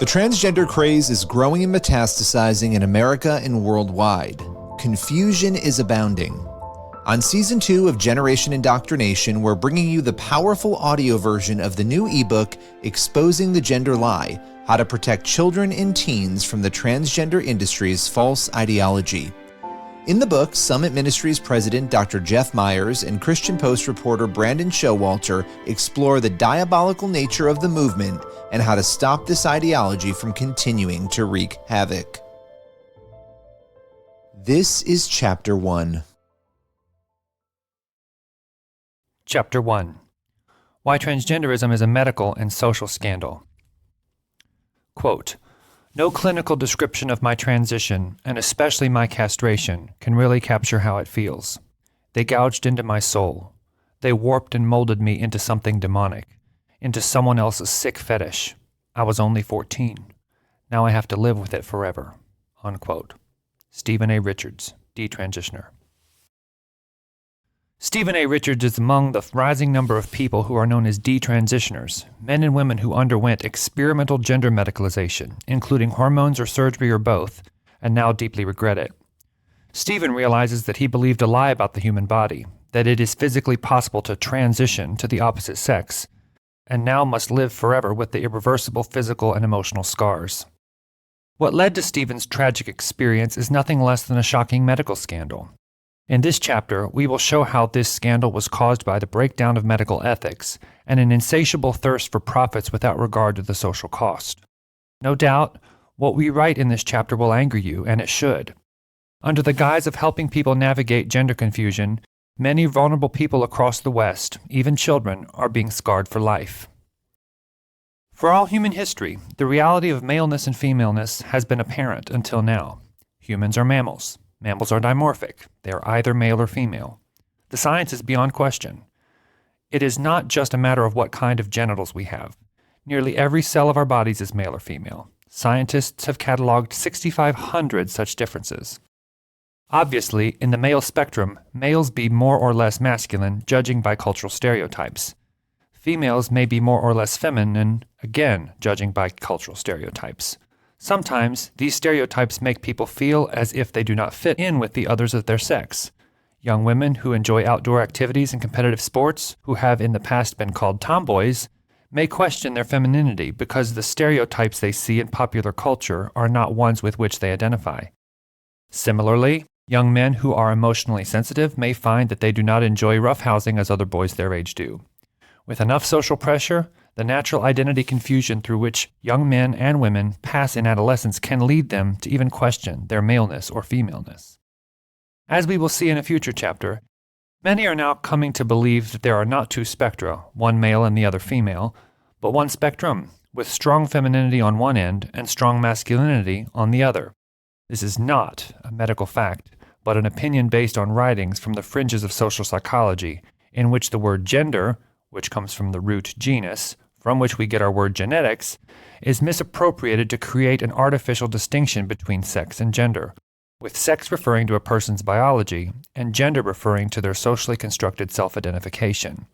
The transgender craze is growing and metastasizing in America and worldwide. Confusion is abounding. On Season 2 of Generation Indoctrination, we're bringing you the powerful audio version of the new ebook, Exposing the Gender Lie, How to Protect Children and Teens from the Transgender Industry's False Ideology. In the book, Summit Ministries President Dr. Jeff Myers and Christian Post reporter Brandon Showalter explore the diabolical nature of the movement and how to stop this ideology from continuing to wreak havoc. This is Chapter 1. Chapter 1. Why Transgenderism is a Medical and Social Scandal. Quote, "No clinical description of my transition, and especially my castration, can really capture how it feels. They gouged into my soul. They warped and molded me into something demonic, into someone else's sick fetish. I was only 14. Now I have to live with it forever." Unquote. Stephen A. Richards, detransitioner. Stephen A. Richards is among the rising number of people who are known as detransitioners, men and women who underwent experimental gender medicalization, including hormones or surgery or both, and now deeply regret it. Stephen realizes that he believed a lie about the human body, that it is physically possible to transition to the opposite sex, and now must live forever with the irreversible physical and emotional scars. What led to Stephen's tragic experience is nothing less than a shocking medical scandal. In this chapter, we will show how this scandal was caused by the breakdown of medical ethics and an insatiable thirst for profits without regard to the social cost. No doubt, what we write in this chapter will anger you, and it should. Under the guise of helping people navigate gender confusion, many vulnerable people across the West, even children, are being scarred for life. For all human history, the reality of maleness and femaleness has been apparent until now. Humans are mammals. Mammals are dimorphic. They are either male or female. The science is beyond question. It is not just a matter of what kind of genitals we have. Nearly every cell of our bodies is male or female. Scientists have cataloged 6,500 such differences. Obviously, in the male spectrum, males be more or less masculine, judging by cultural stereotypes. Females may be more or less feminine, again, judging by cultural stereotypes. Sometimes, these stereotypes make people feel as if they do not fit in with the others of their sex. Young women who enjoy outdoor activities and competitive sports, who have in the past been called tomboys, may question their femininity because the stereotypes they see in popular culture are not ones with which they identify. Similarly, young men who are emotionally sensitive may find that they do not enjoy roughhousing as other boys their age do. With enough social pressure, the natural identity confusion through which young men and women pass in adolescence can lead them to even question their maleness or femaleness. As we will see in a future chapter, many are now coming to believe that there are not two spectra, one male and the other female, but one spectrum, with strong femininity on one end and strong masculinity on the other. This is not a medical fact, but an opinion based on writings from the fringes of social psychology, in which the word gender, which comes from the root genus, from which we get our word genetics, is misappropriated to create an artificial distinction between sex and gender, with sex referring to a person's biology and gender referring to their socially constructed self-identification.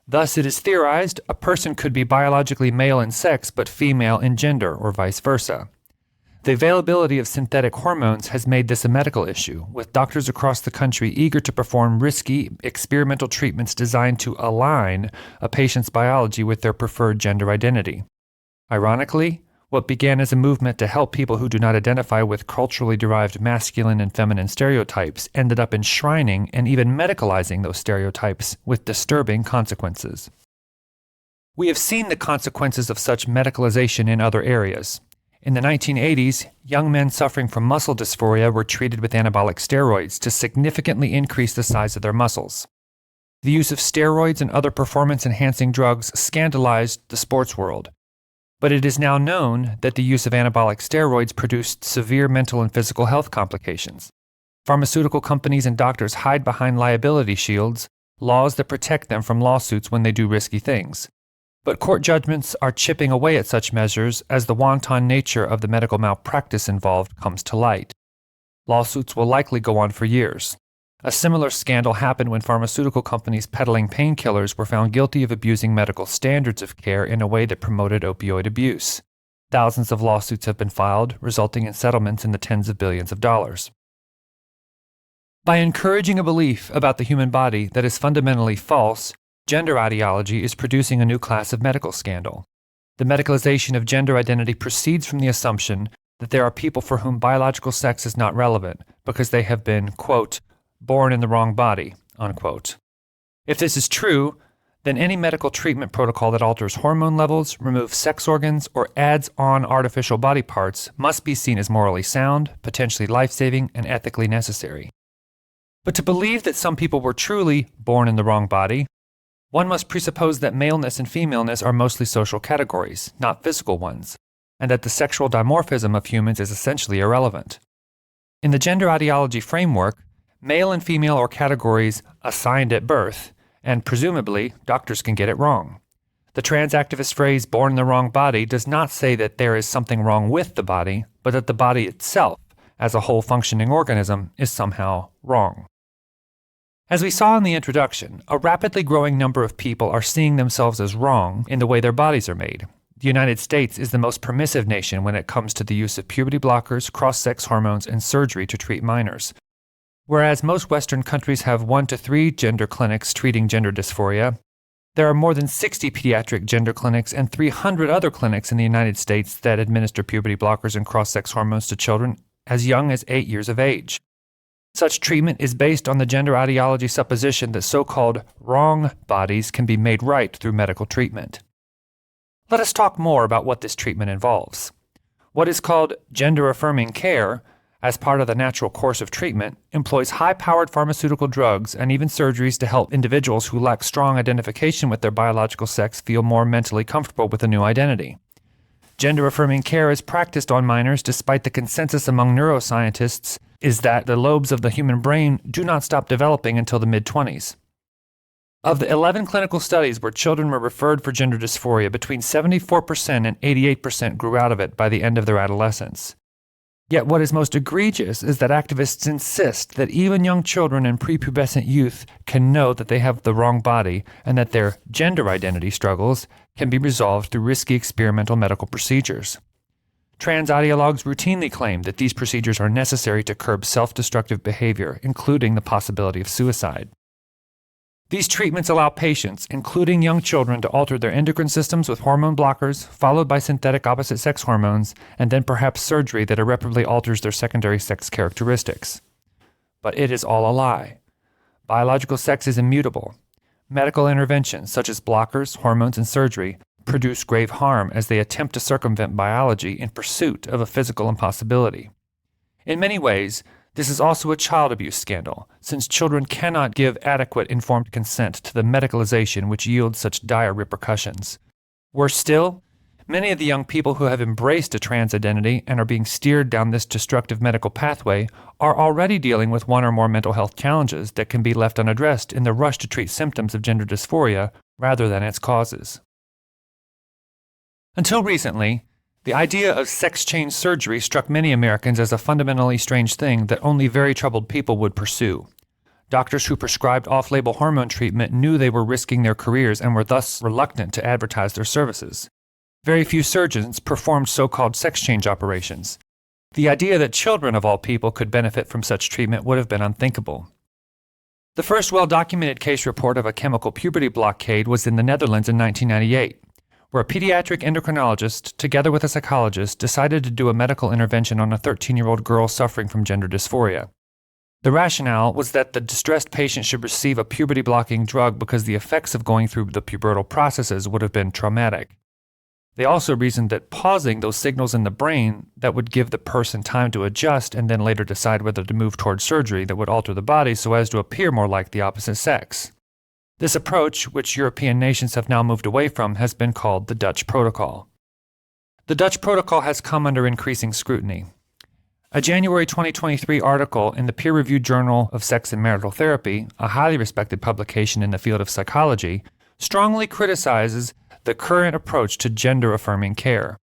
Thus, it is theorized a person could be biologically male in sex but female in gender, or vice versa. The availability of synthetic hormones has made this a medical issue, with doctors across the country eager to perform risky experimental treatments designed to align a patient's biology with their preferred gender identity. Ironically, what began as a movement to help people who do not identify with culturally derived masculine and feminine stereotypes ended up enshrining and even medicalizing those stereotypes with disturbing consequences. We have seen the consequences of such medicalization in other areas. In the 1980s, young men suffering from muscle dysphoria were treated with anabolic steroids to significantly increase the size of their muscles. The use of steroids and other performance-enhancing drugs scandalized the sports world. But it is now known that the use of anabolic steroids produced severe mental and physical health complications. Pharmaceutical companies and doctors hide behind liability shields, laws that protect them from lawsuits when they do risky things. But court judgments are chipping away at such measures as the wanton nature of the medical malpractice involved comes to light. Lawsuits will likely go on for years. A similar scandal happened when pharmaceutical companies peddling painkillers were found guilty of abusing medical standards of care in a way that promoted opioid abuse. Thousands of lawsuits have been filed, resulting in settlements in the tens of billions of dollars. By encouraging a belief about the human body that is fundamentally false, gender ideology is producing a new class of medical scandal. The medicalization of gender identity proceeds from the assumption that there are people for whom biological sex is not relevant because they have been, quote, born in the wrong body, unquote. If this is true, then any medical treatment protocol that alters hormone levels, removes sex organs, or adds on artificial body parts must be seen as morally sound, potentially life-saving, and ethically necessary. But to believe that some people were truly born in the wrong body, one must presuppose that maleness and femaleness are mostly social categories, not physical ones, and that the sexual dimorphism of humans is essentially irrelevant. In the gender ideology framework, male and female are categories assigned at birth, and presumably, doctors can get it wrong. The trans activist phrase, born in the wrong body, does not say that there is something wrong with the body, but that the body itself, as a whole functioning organism, is somehow wrong. As we saw in the introduction, a rapidly growing number of people are seeing themselves as wrong in the way their bodies are made. The United States is the most permissive nation when it comes to the use of puberty blockers, cross-sex hormones, and surgery to treat minors. Whereas most Western countries have 1 to 3 gender clinics treating gender dysphoria, there are more than 60 pediatric gender clinics and 300 other clinics in the United States that administer puberty blockers and cross-sex hormones to children as young as 8 years of age. Such treatment is based on the gender ideology supposition that so-called wrong bodies can be made right through medical treatment. Let us talk more about what this treatment involves. What is called gender-affirming care, as part of the natural course of treatment, employs high-powered pharmaceutical drugs and even surgeries to help individuals who lack strong identification with their biological sex feel more mentally comfortable with a new identity. Gender-affirming care is practiced on minors despite the consensus among neuroscientists is that the lobes of the human brain do not stop developing until the mid-20s. Of the 11 clinical studies where children were referred for gender dysphoria, between 74% and 88% grew out of it by the end of their adolescence. Yet what is most egregious is that activists insist that even young children and prepubescent youth can know that they have the wrong body and that their gender identity struggles can be resolved through risky experimental medical procedures. Trans ideologues routinely claim that these procedures are necessary to curb self-destructive behavior, including the possibility of suicide. These treatments allow patients, including young children, to alter their endocrine systems with hormone blockers, followed by synthetic opposite-sex hormones, and then perhaps surgery that irreparably alters their secondary sex characteristics. But it is all a lie. Biological sex is immutable. Medical interventions, such as blockers, hormones, and surgery, produce grave harm as they attempt to circumvent biology in pursuit of a physical impossibility. In many ways, this is also a child abuse scandal, since children cannot give adequate informed consent to the medicalization which yields such dire repercussions. Worse still, many of the young people who have embraced a trans identity and are being steered down this destructive medical pathway are already dealing with one or more mental health challenges that can be left unaddressed in the rush to treat symptoms of gender dysphoria rather than its causes. Until recently, the idea of sex change surgery struck many Americans as a fundamentally strange thing that only very troubled people would pursue. Doctors who prescribed off-label hormone treatment knew they were risking their careers and were thus reluctant to advertise their services. Very few surgeons performed so-called sex change operations. The idea that children of all people could benefit from such treatment would have been unthinkable. The first well-documented case report of a chemical puberty blockade was in the Netherlands in 1998. Where a pediatric endocrinologist, together with a psychologist, decided to do a medical intervention on a 13-year-old girl suffering from gender dysphoria. The rationale was that the distressed patient should receive a puberty-blocking drug because the effects of going through the pubertal processes would have been traumatic. They also reasoned that pausing those signals in the brain that would give the person time to adjust and then later decide whether to move toward surgery that would alter the body so as to appear more like the opposite sex. This approach, which European nations have now moved away from, has been called the Dutch Protocol. The Dutch Protocol has come under increasing scrutiny. A January 2023 article in the peer-reviewed Journal of Sex and Marital Therapy, a highly respected publication in the field of psychology, strongly criticizes the current approach to gender-affirming care.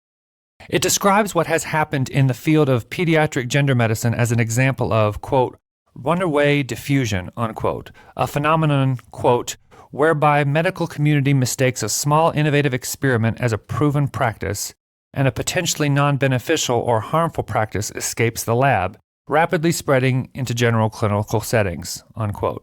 It describes what has happened in the field of pediatric gender medicine as an example of, quote, runaway diffusion, unquote, a phenomenon, quote, whereby medical community mistakes a small innovative experiment as a proven practice and a potentially non-beneficial or harmful practice escapes the lab, rapidly spreading into general clinical settings," unquote.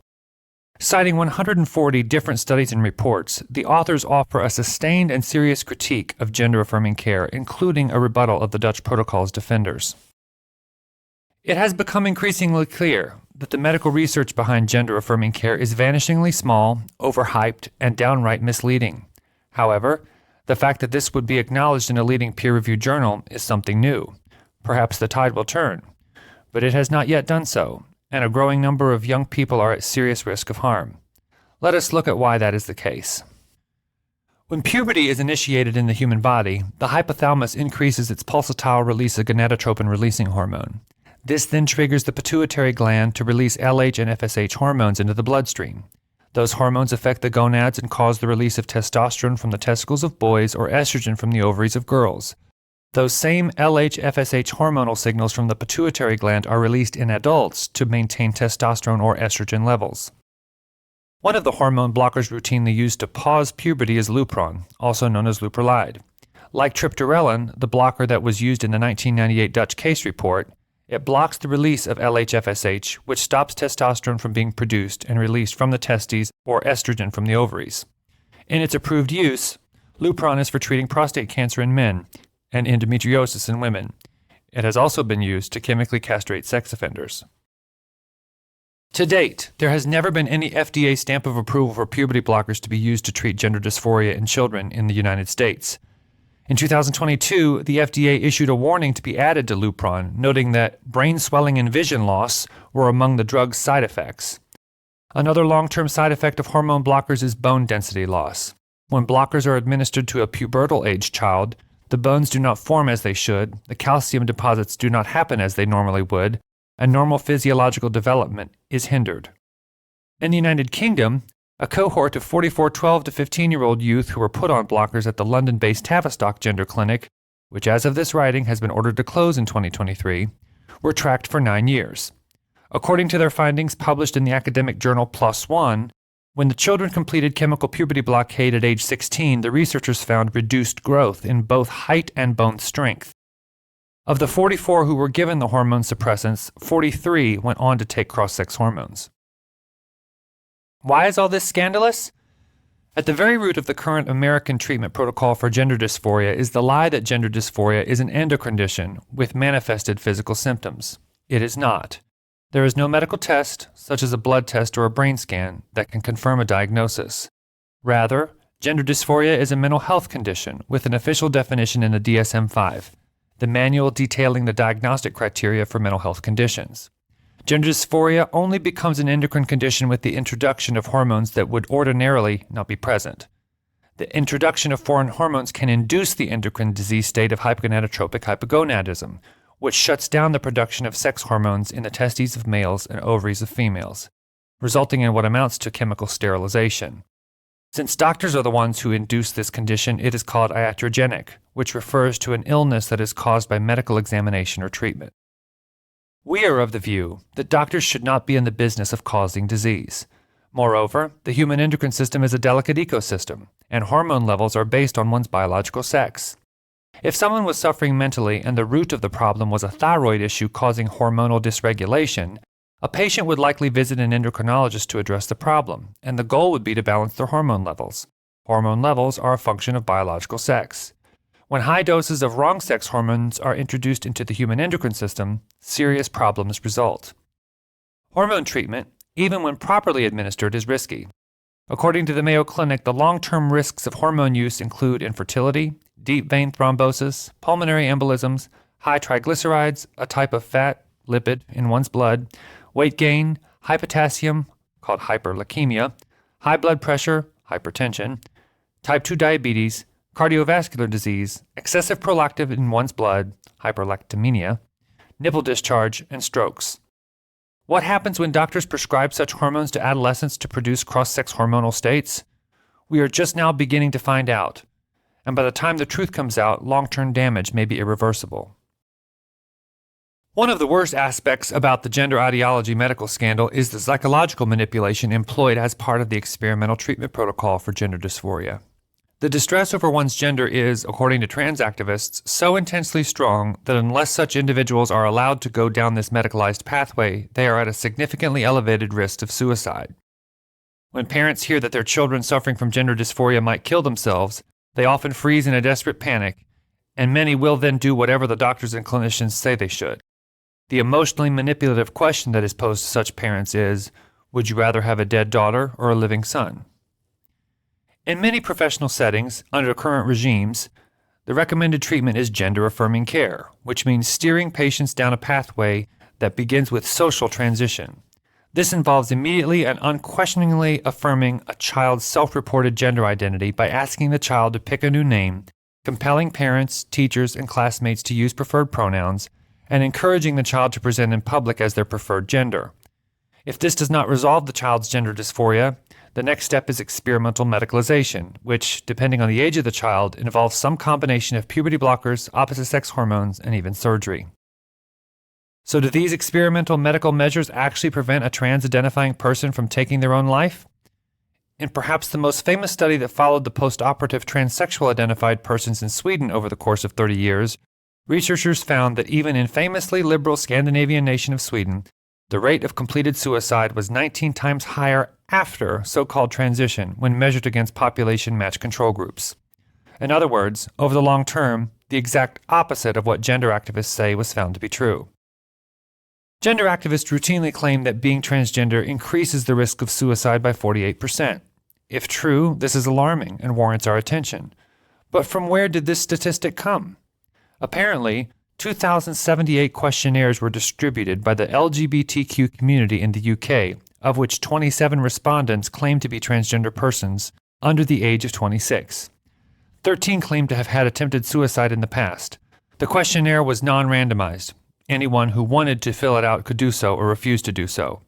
Citing 140 different studies and reports, the authors offer a sustained and serious critique of gender-affirming care, including a rebuttal of the Dutch protocol's defenders. It has become increasingly clear that the medical research behind gender-affirming care is vanishingly small, overhyped, and downright misleading. However, the fact that this would be acknowledged in a leading peer-reviewed journal is something new. Perhaps the tide will turn, but it has not yet done so, and a growing number of young people are at serious risk of harm. Let us look at why that is the case. When puberty is initiated in the human body, the hypothalamus increases its pulsatile release of gonadotropin-releasing hormone. This then triggers the pituitary gland to release LH and FSH hormones into the bloodstream. Those hormones affect the gonads and cause the release of testosterone from the testicles of boys or estrogen from the ovaries of girls. Those same LH-FSH hormonal signals from the pituitary gland are released in adults to maintain testosterone or estrogen levels. One of the hormone blockers routinely used to pause puberty is Lupron, also known as Leuprolide. Like triptorelin, the blocker that was used in the 1998 Dutch case report, it blocks the release of LH-FSH, which stops testosterone from being produced and released from the testes or estrogen from the ovaries. In its approved use, Lupron is for treating prostate cancer in men and endometriosis in women. It has also been used to chemically castrate sex offenders. To date, there has never been any FDA stamp of approval for puberty blockers to be used to treat gender dysphoria in children in the United States. In 2022, the FDA issued a warning to be added to Lupron, noting that brain swelling and vision loss were among the drug's side effects. Another long-term side effect of hormone blockers is bone density loss. When blockers are administered to a pubertal-aged child, the bones do not form as they should, the calcium deposits do not happen as they normally would, and normal physiological development is hindered. In the United Kingdom, a cohort of 44 12 to 15-year-old youth who were put on blockers at the London-based Tavistock Gender Clinic, which as of this writing has been ordered to close in 2023, were tracked for 9 years. According to their findings published in the academic journal PLOS ONE, when the children completed chemical puberty blockade at age 16, the researchers found reduced growth in both height and bone strength. Of the 44 who were given the hormone suppressants, 43 went on to take cross-sex hormones. Why is all this scandalous? At the very root of the current American treatment protocol for gender dysphoria is the lie that gender dysphoria is an endocrine condition with manifested physical symptoms. It is not. There is no medical test, such as a blood test or a brain scan, that can confirm a diagnosis. Rather, gender dysphoria is a mental health condition with an official definition in the DSM-5, the manual detailing the diagnostic criteria for mental health conditions. Gender dysphoria only becomes an endocrine condition with the introduction of hormones that would ordinarily not be present. The introduction of foreign hormones can induce the endocrine disease state of hypogonadotropic hypogonadism, which shuts down the production of sex hormones in the testes of males and ovaries of females, resulting in what amounts to chemical sterilization. Since doctors are the ones who induce this condition, it is called iatrogenic, which refers to an illness that is caused by medical examination or treatment. We are of the view that doctors should not be in the business of causing disease. Moreover, the human endocrine system is a delicate ecosystem, and hormone levels are based on one's biological sex. If someone was suffering mentally and the root of the problem was a thyroid issue causing hormonal dysregulation, a patient would likely visit an endocrinologist to address the problem, and the goal would be to balance their hormone levels. Hormone levels are a function of biological sex. When high doses of wrong sex hormones are introduced into the human endocrine system, serious problems result. Hormone treatment, even when properly administered, is risky. According to the Mayo Clinic, the long-term risks of hormone use include infertility, deep vein thrombosis, pulmonary embolisms, high triglycerides, a type of fat, lipid, in one's blood, weight gain, high potassium, called hyperlipemia, high blood pressure, hypertension, type 2 diabetes, cardiovascular disease, excessive prolactin in one's blood, hyperlactemia, nipple discharge, and strokes. What happens when doctors prescribe such hormones to adolescents to produce cross-sex hormonal states? We are just now beginning to find out, and by the time the truth comes out, long-term damage may be irreversible. One of the worst aspects about the gender ideology medical scandal is the psychological manipulation employed as part of the experimental treatment protocol for gender dysphoria. The distress over one's gender is, according to trans activists, so intensely strong that unless such individuals are allowed to go down this medicalized pathway, they are at a significantly elevated risk of suicide. When parents hear that their children suffering from gender dysphoria might kill themselves, they often freeze in a desperate panic, and many will then do whatever the doctors and clinicians say they should. The emotionally manipulative question that is posed to such parents is, would you rather have a dead daughter or a living son? In many professional settings, under current regimes, the recommended treatment is gender-affirming care, which means steering patients down a pathway that begins with social transition. This involves immediately and unquestioningly affirming a child's self-reported gender identity by asking the child to pick a new name, compelling parents, teachers, and classmates to use preferred pronouns, and encouraging the child to present in public as their preferred gender. If this does not resolve the child's gender dysphoria, the next step is experimental medicalization, which, depending on the age of the child, involves some combination of puberty blockers, opposite-sex hormones, and even surgery. So do these experimental medical measures actually prevent a trans-identifying person from taking their own life? In perhaps the most famous study that followed the post-operative transsexual-identified persons in Sweden over the course of 30 years, researchers found that even in famously liberal Scandinavian nation of Sweden, the rate of completed suicide was 19 times higher after so-called transition when measured against population-matched control groups. In other words, over the long term, the exact opposite of what gender activists say was found to be true. Gender activists routinely claim that being transgender increases the risk of suicide by 48%. If true, this is alarming and warrants our attention. But from where did this statistic come? Apparently, 2,078 questionnaires were distributed by the LGBTQ community in the UK, of which 27 respondents claimed to be transgender persons under the age of 26. 13 claimed to have had attempted suicide in the past. The questionnaire was non-randomized. Anyone who wanted to fill it out could do so or refuse to do so.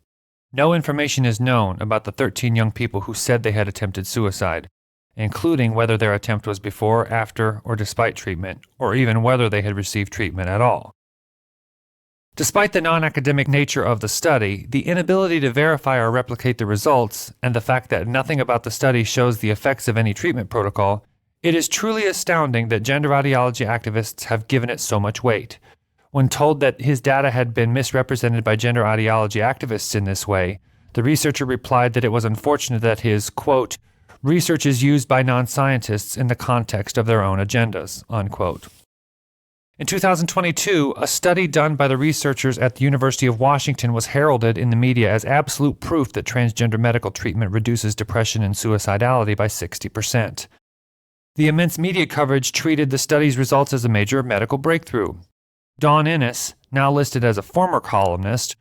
No information is known about the 13 young people who said they had attempted suicide, including whether their attempt was before, after, or despite treatment, or even whether they had received treatment at all. Despite the non-academic nature of the study, the inability to verify or replicate the results, and the fact that nothing about the study shows the effects of any treatment protocol, it is truly astounding that gender ideology activists have given it so much weight. When told that his data had been misrepresented by gender ideology activists in this way, the researcher replied that it was unfortunate that his, quote, research is used by non-scientists in the context of their own agendas, unquote. In 2022, a study done by the researchers at the University of Washington was heralded in the media as absolute proof that transgender medical treatment reduces depression and suicidality by 60%. The immense media coverage treated the study's results as a major medical breakthrough. Dawn Ennis, now listed as a former columnist,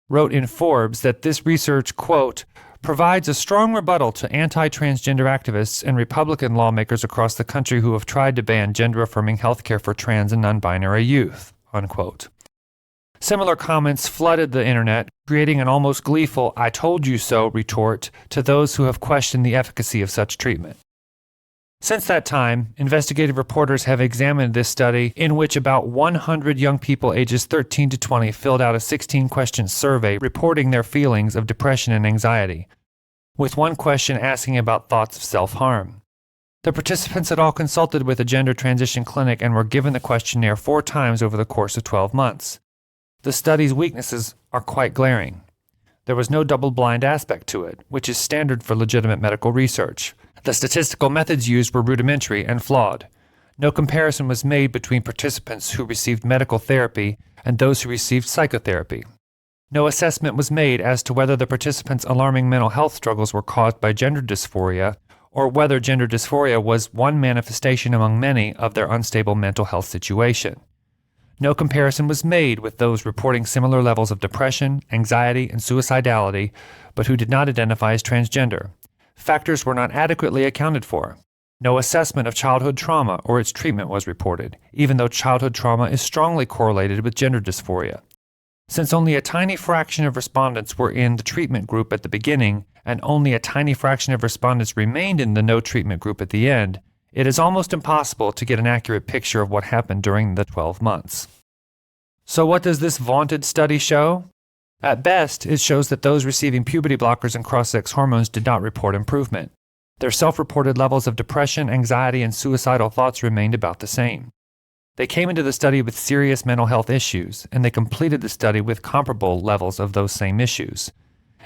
wrote in Forbes that this research, quote, provides a strong rebuttal to anti-transgender activists and Republican lawmakers across the country who have tried to ban gender-affirming healthcare for trans and non-binary youth, unquote. Similar comments flooded the internet, creating an almost gleeful "I told you so" retort to those who have questioned the efficacy of such treatment. Since that time, investigative reporters have examined this study in which about 100 young people ages 13 to 20 filled out a 16-question survey reporting their feelings of depression and anxiety, with one question asking about thoughts of self-harm. The participants had all consulted with a gender transition clinic and were given the questionnaire 4 times over the course of 12 months. The study's weaknesses are quite glaring. There was no double-blind aspect to it, which is standard for legitimate medical research. The statistical methods used were rudimentary and flawed. No comparison was made between participants who received medical therapy and those who received psychotherapy. No assessment was made as to whether the participants' alarming mental health struggles were caused by gender dysphoria or whether gender dysphoria was one manifestation among many of their unstable mental health situation. No comparison was made with those reporting similar levels of depression, anxiety, and suicidality, but who did not identify as transgender. Factors were not adequately accounted for. No assessment of childhood trauma or its treatment was reported, even though childhood trauma is strongly correlated with gender dysphoria. Since only a tiny fraction of respondents were in the treatment group at the beginning, and only a tiny fraction of respondents remained in the no treatment group at the end, it is almost impossible to get an accurate picture of what happened during the 12 months. So what does this vaunted study show? At best, it shows that those receiving puberty blockers and cross-sex hormones did not report improvement. Their self-reported levels of depression, anxiety, and suicidal thoughts remained about the same. They came into the study with serious mental health issues, and they completed the study with comparable levels of those same issues.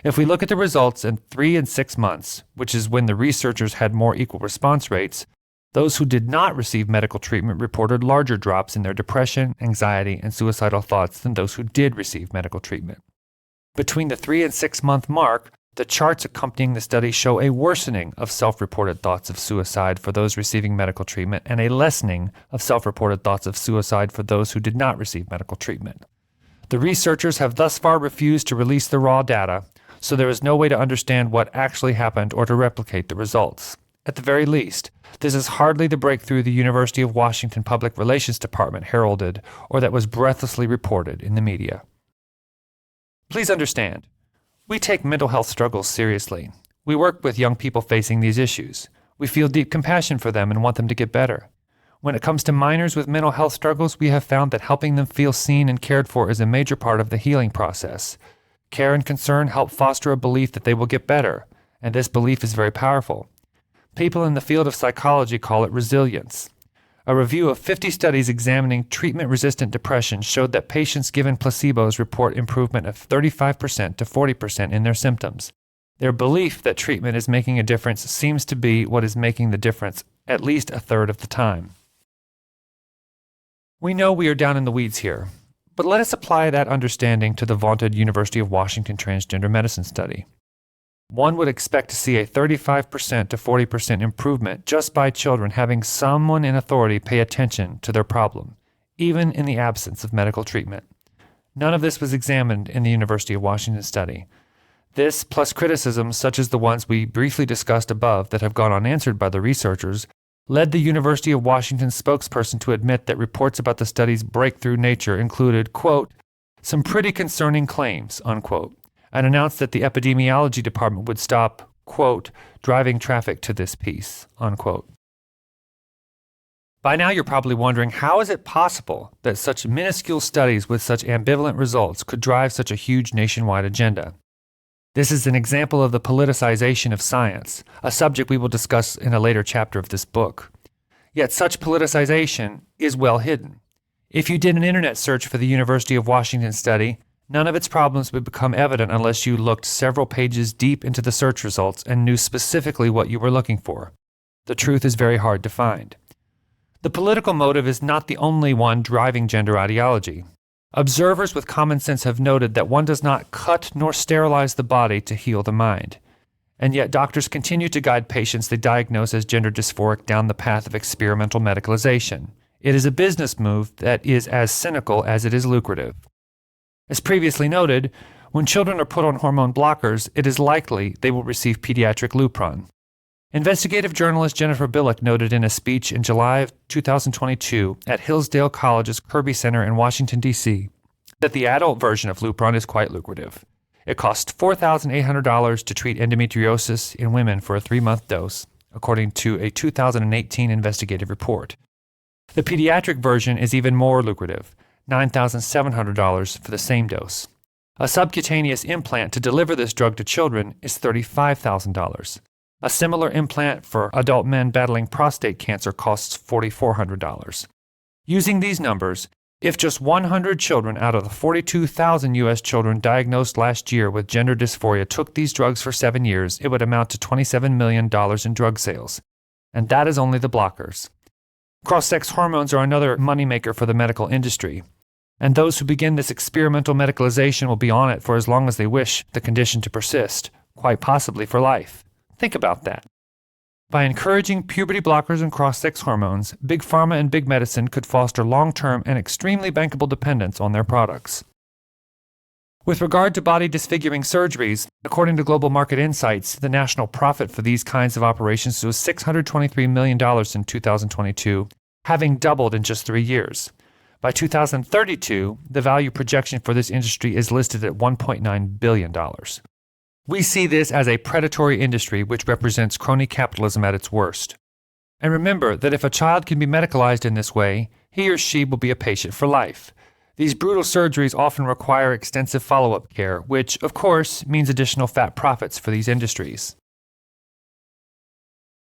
If we look at the results in 3 and 6 months, which is when the researchers had more equal response rates, those who did not receive medical treatment reported larger drops in their depression, anxiety, and suicidal thoughts than those who did receive medical treatment. Between the 3 and 6 month mark, the charts accompanying the study show a worsening of self-reported thoughts of suicide for those receiving medical treatment and a lessening of self-reported thoughts of suicide for those who did not receive medical treatment. The researchers have thus far refused to release the raw data, so there is no way to understand what actually happened or to replicate the results. At the very least, this is hardly the breakthrough the University of Washington Public Relations Department heralded or that was breathlessly reported in the media. Please understand, we take mental health struggles seriously. We work with young people facing these issues. We feel deep compassion for them and want them to get better. When it comes to minors with mental health struggles, we have found that helping them feel seen and cared for is a major part of the healing process. Care and concern help foster a belief that they will get better, and this belief is very powerful. People in the field of psychology call it resilience. A review of 50 studies examining treatment-resistant depression showed that patients given placebos report improvement of 35% to 40% in their symptoms. Their belief that treatment is making a difference seems to be what is making the difference at least a third of the time. We know we are down in the weeds here, but let us apply that understanding to the vaunted University of Washington Transgender Medicine study. One would expect to see a 35% to 40% improvement just by children having someone in authority pay attention to their problem, even in the absence of medical treatment. None of this was examined in the University of Washington study. This, plus criticisms such as the ones we briefly discussed above that have gone unanswered by the researchers, led the University of Washington spokesperson to admit that reports about the study's breakthrough nature included, quote, some pretty concerning claims, unquote, and announced that the epidemiology department would stop, quote, driving traffic to this piece, unquote. By now you're probably wondering, how is it possible that such minuscule studies with such ambivalent results could drive such a huge nationwide agenda? This is an example of the politicization of science, a subject we will discuss in a later chapter of this book. Yet such politicization is well hidden. If you did an internet search for the University of Washington study, none of its problems would become evident unless you looked several pages deep into the search results and knew specifically what you were looking for. The truth is very hard to find. The political motive is not the only one driving gender ideology. Observers with common sense have noted that one does not cut nor sterilize the body to heal the mind. And yet doctors continue to guide patients they diagnose as gender dysphoric down the path of experimental medicalization. It is a business move that is as cynical as it is lucrative. As previously noted, when children are put on hormone blockers, it is likely they will receive pediatric Lupron. Investigative journalist Jennifer Billick noted in a speech in July of 2022 at Hillsdale College's Kirby Center in Washington, D.C., that the adult version of Lupron is quite lucrative. It costs $4,800 to treat endometriosis in women for a 3-month dose, according to a 2018 investigative report. The pediatric version is even more lucrative, $9,700 for the same dose. A subcutaneous implant to deliver this drug to children is $35,000. A similar implant for adult men battling prostate cancer costs $4,400. Using these numbers, if just 100 children out of the 42,000 U.S. children diagnosed last year with gender dysphoria took these drugs for 7 years, it would amount to $27 million in drug sales. And that is only the blockers. Cross-sex hormones are another moneymaker for the medical industry. And those who begin this experimental medicalization will be on it for as long as they wish the condition to persist, quite possibly for life. Think about that. By encouraging puberty blockers and cross-sex hormones, Big Pharma and Big Medicine could foster long-term and extremely bankable dependence on their products. With regard to body disfiguring surgeries, according to Global Market Insights, the national profit for these kinds of operations was $623 million in 2022, having doubled in just 3 years. By 2032, the value projection for this industry is listed at $1.9 billion. We see this as a predatory industry which represents crony capitalism at its worst. And remember that if a child can be medicalized in this way, he or she will be a patient for life. These brutal surgeries often require extensive follow-up care, which, of course, means additional fat profits for these industries.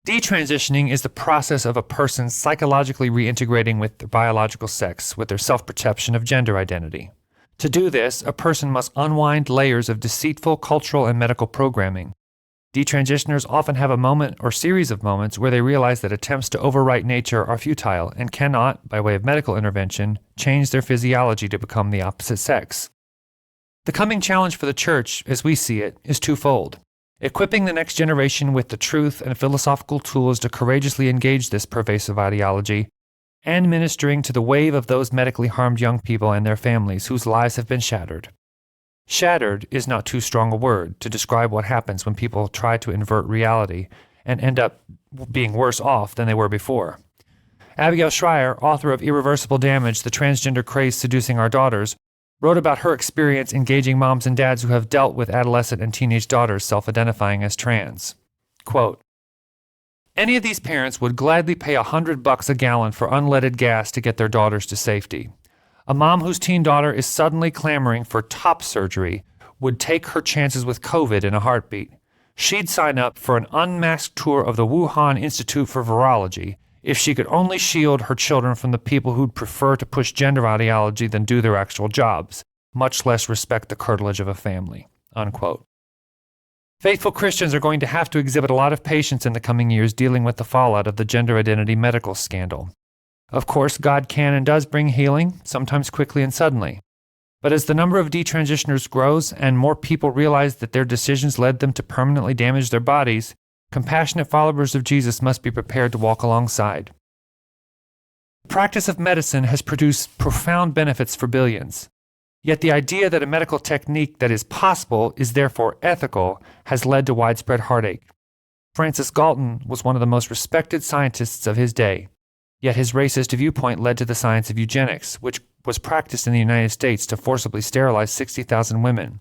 Detransitioning is the process of a person psychologically reintegrating with their biological sex, with their self-perception of gender identity. To do this, a person must unwind layers of deceitful cultural and medical programming. Detransitioners often have a moment or series of moments where they realize that attempts to overwrite nature are futile and cannot, by way of medical intervention, change their physiology to become the opposite sex. The coming challenge for the church, as we see it, is twofold: equipping the next generation with the truth and philosophical tools to courageously engage this pervasive ideology, and ministering to the wave of those medically harmed young people and their families whose lives have been shattered. Shattered is not too strong a word to describe what happens when people try to invert reality and end up being worse off than they were before. Abigail Shrier, author of Irreversible Damage, The Transgender Craze Seducing Our Daughters, wrote about her experience engaging moms and dads who have dealt with adolescent and teenage daughters self-identifying as trans. Quote, "Any of these parents would gladly pay $100 a gallon for unleaded gas to get their daughters to safety. A mom whose teen daughter is suddenly clamoring for top surgery would take her chances with COVID in a heartbeat. She'd sign up for an unmasked tour of the Wuhan Institute for Virology if she could only shield her children from the people who'd prefer to push gender ideology than do their actual jobs, much less respect the curtilage of a family." Unquote. Faithful Christians are going to have to exhibit a lot of patience in the coming years dealing with the fallout of the gender identity medical scandal. Of course, God can and does bring healing, sometimes quickly and suddenly. But as the number of detransitioners grows and more people realize that their decisions led them to permanently damage their bodies, compassionate followers of Jesus must be prepared to walk alongside. The practice of medicine has produced profound benefits for billions. Yet the idea that a medical technique that is possible is therefore ethical has led to widespread heartache. Francis Galton was one of the most respected scientists of his day. Yet his racist viewpoint led to the science of eugenics, which was practiced in the United States to forcibly sterilize 60,000 women.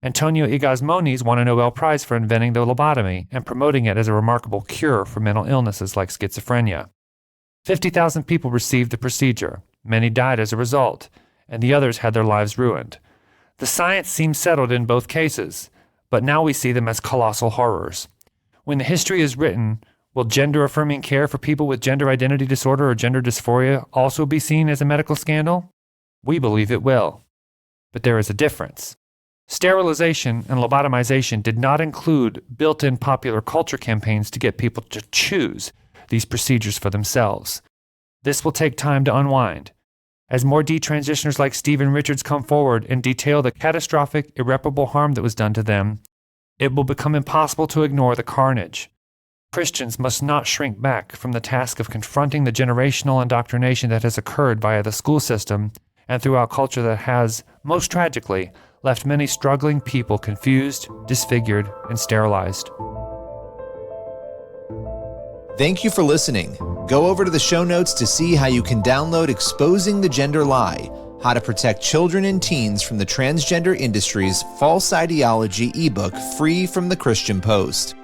Antonio Ygaz Moniz won a Nobel Prize for inventing the lobotomy and promoting it as a remarkable cure for mental illnesses like schizophrenia. 50,000 people received the procedure. Many died as a result, and the others had their lives ruined. The science seems settled in both cases, but now we see them as colossal horrors. When the history is written, will gender-affirming care for people with gender identity disorder or gender dysphoria also be seen as a medical scandal? We believe it will. But there is a difference. Sterilization and lobotomization did not include built-in popular culture campaigns to get people to choose these procedures for themselves. This will take time to unwind. As more detransitioners like Stephen Richards come forward and detail the catastrophic, irreparable harm that was done to them, it will become impossible to ignore the carnage. Christians must not shrink back from the task of confronting the generational indoctrination that has occurred via the school system and throughout culture that has, most tragically, left many struggling people confused, disfigured, and sterilized. Thank you for listening. Go over to the show notes to see how you can download Exposing the Gender Lie, How to Protect Children and Teens from the Transgender Industry's False Ideology ebook free from the Christian Post.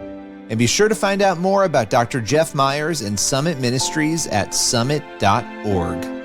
And be sure to find out more about Dr. Jeff Myers and Summit Ministries at summit.org.